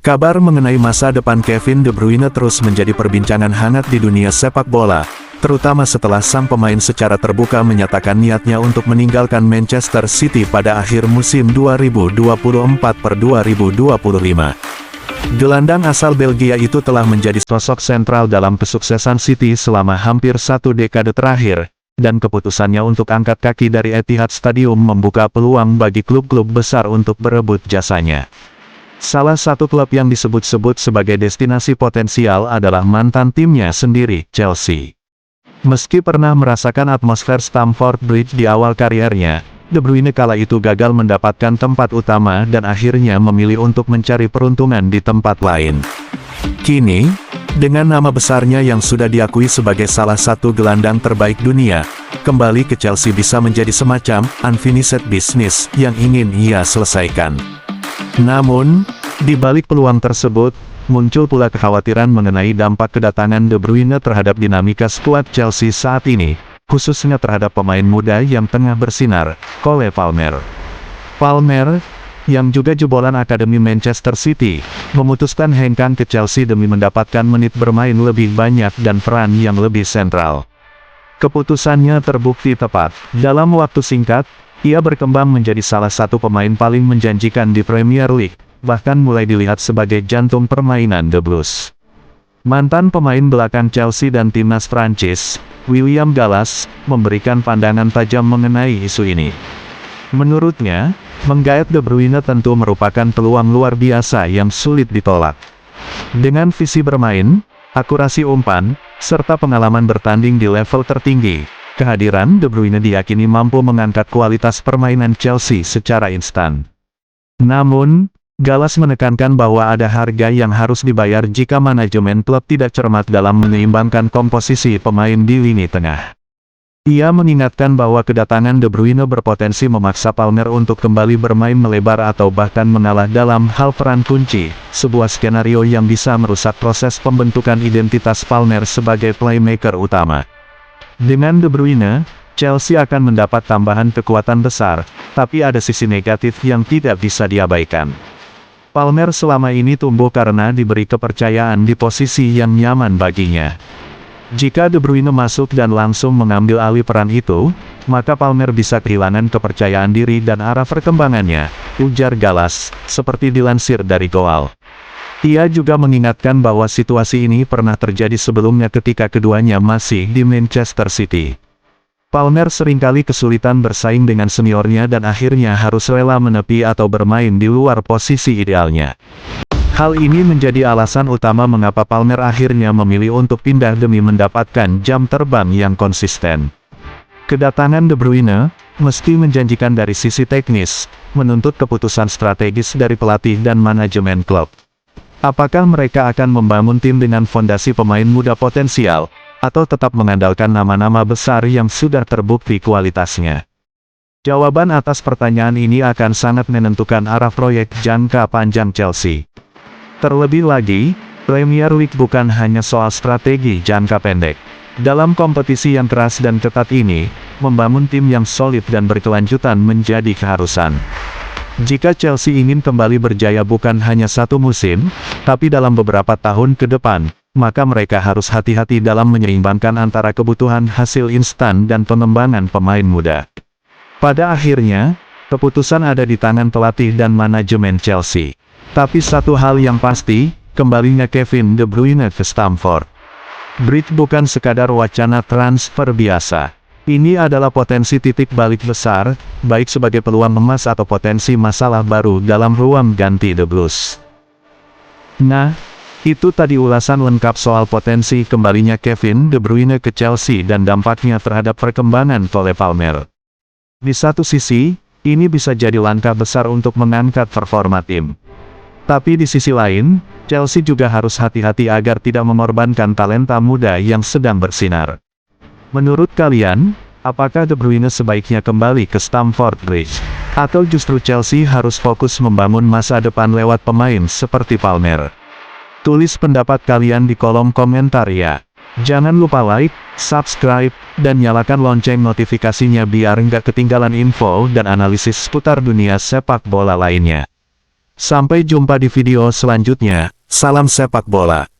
Kabar mengenai masa depan Kevin De Bruyne terus menjadi perbincangan hangat di dunia sepak bola, terutama setelah sang pemain secara terbuka menyatakan niatnya untuk meninggalkan Manchester City pada akhir musim 2024-2025. Gelandang asal Belgia itu telah menjadi sosok sentral dalam kesuksesan City selama hampir satu dekade terakhir, dan keputusannya untuk angkat kaki dari Etihad Stadium membuka peluang bagi klub-klub besar untuk berebut jasanya. Salah satu klub yang disebut-sebut sebagai destinasi potensial adalah mantan timnya sendiri, Chelsea. Meski pernah merasakan atmosfer Stamford Bridge di awal kariernya, De Bruyne kala itu gagal mendapatkan tempat utama dan akhirnya memilih untuk mencari peruntungan di tempat lain. Kini, dengan nama besarnya yang sudah diakui sebagai salah satu gelandang terbaik dunia, kembali ke Chelsea bisa menjadi semacam unfinished business yang ingin ia selesaikan. Namun, di balik peluang tersebut, muncul pula kekhawatiran mengenai dampak kedatangan De Bruyne terhadap dinamika skuad Chelsea saat ini, khususnya terhadap pemain muda yang tengah bersinar, Cole Palmer. Palmer, yang juga jebolan Akademi Manchester City, memutuskan hengkang ke Chelsea demi mendapatkan menit bermain lebih banyak dan peran yang lebih sentral. Keputusannya terbukti tepat. Dalam waktu singkat, ia berkembang menjadi salah satu pemain paling menjanjikan di Premier League, bahkan mulai dilihat sebagai jantung permainan The Blues. Mantan pemain belakang Chelsea dan timnas Prancis, William Gallas, memberikan pandangan tajam mengenai isu ini. Menurutnya, menggait De Bruyne tentu merupakan peluang luar biasa yang sulit ditolak. Dengan visi bermain, akurasi umpan, serta pengalaman bertanding di level tertinggi, kehadiran De Bruyne diyakini mampu mengangkat kualitas permainan Chelsea secara instan. Namun, Gallas menekankan bahwa ada harga yang harus dibayar jika manajemen klub tidak cermat dalam menyeimbangkan komposisi pemain di lini tengah. Ia mengingatkan bahwa kedatangan De Bruyne berpotensi memaksa Palmer untuk kembali bermain melebar atau bahkan mengalah dalam hal peran kunci, sebuah skenario yang bisa merusak proses pembentukan identitas Palmer sebagai playmaker utama. Dengan De Bruyne, Chelsea akan mendapat tambahan kekuatan besar, tapi ada sisi negatif yang tidak bisa diabaikan. Palmer selama ini tumbuh karena diberi kepercayaan di posisi yang nyaman baginya. Jika De Bruyne masuk dan langsung mengambil alih peran itu, maka Palmer bisa kehilangan kepercayaan diri dan arah perkembangannya, ujar Gallas, seperti dilansir dari Goal. Ia juga mengingatkan bahwa situasi ini pernah terjadi sebelumnya ketika keduanya masih di Manchester City. Palmer seringkali kesulitan bersaing dengan seniornya dan akhirnya harus rela menepi atau bermain di luar posisi idealnya. Hal ini menjadi alasan utama mengapa Palmer akhirnya memilih untuk pindah demi mendapatkan jam terbang yang konsisten. Kedatangan De Bruyne, meski menjanjikan dari sisi teknis, menuntut keputusan strategis dari pelatih dan manajemen klub. Apakah mereka akan membangun tim dengan fondasi pemain muda potensial, atau tetap mengandalkan nama-nama besar yang sudah terbukti kualitasnya? Jawaban atas pertanyaan ini akan sangat menentukan arah proyek jangka panjang Chelsea. Terlebih lagi, Premier League bukan hanya soal strategi jangka pendek. Dalam kompetisi yang keras dan ketat ini, membangun tim yang solid dan berkelanjutan menjadi keharusan. Jika Chelsea ingin kembali berjaya bukan hanya satu musim, tapi dalam beberapa tahun ke depan, maka mereka harus hati-hati dalam menyeimbangkan antara kebutuhan hasil instan dan pengembangan pemain muda. Pada akhirnya, keputusan ada di tangan pelatih dan manajemen Chelsea. Tapi satu hal yang pasti, kembalinya Kevin De Bruyne ke Stamford Bridge bukan sekadar wacana transfer biasa. Ini adalah potensi titik balik besar, baik sebagai peluang emas atau potensi masalah baru dalam ruang ganti The Blues. Nah, itu tadi ulasan lengkap soal potensi kembalinya Kevin De Bruyne ke Chelsea dan dampaknya terhadap perkembangan Cole Palmer. Di satu sisi, ini bisa jadi langkah besar untuk mengangkat performa tim. Tapi di sisi lain, Chelsea juga harus hati-hati agar tidak mengorbankan talenta muda yang sedang bersinar. Menurut kalian, apakah De Bruyne sebaiknya kembali ke Stamford Bridge? Atau justru Chelsea harus fokus membangun masa depan lewat pemain seperti Palmer? Tulis pendapat kalian di kolom komentar ya. Jangan lupa like, subscribe, dan nyalakan lonceng notifikasinya biar nggak ketinggalan info dan analisis seputar dunia sepak bola lainnya. Sampai jumpa di video selanjutnya. Salam sepak bola.